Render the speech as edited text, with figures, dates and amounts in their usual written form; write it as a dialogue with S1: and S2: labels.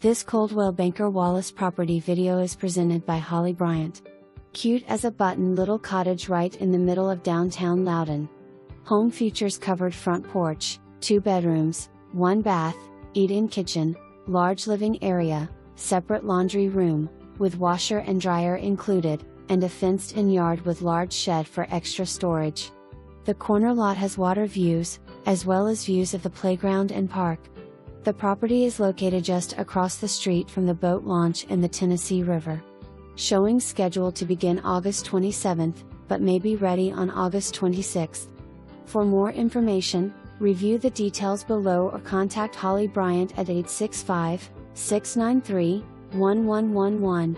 S1: This Coldwell Banker Wallace property video is presented by Holly Bryant. Cute as a button little cottage right in the middle of downtown Loudon. Home features covered front porch, 2 bedrooms, 1 bath, eat-in kitchen, large living area, separate laundry room, with washer and dryer included, and a fenced-in yard with large shed for extra storage. The corner lot has water views, as well as views of the playground and park. The property is located just across the street from the boat launch in the Tennessee River. Showing scheduled to begin August 27th, but may be ready on August 26th. For more information, review the details below or contact Holly Bryant at 865-693-1111.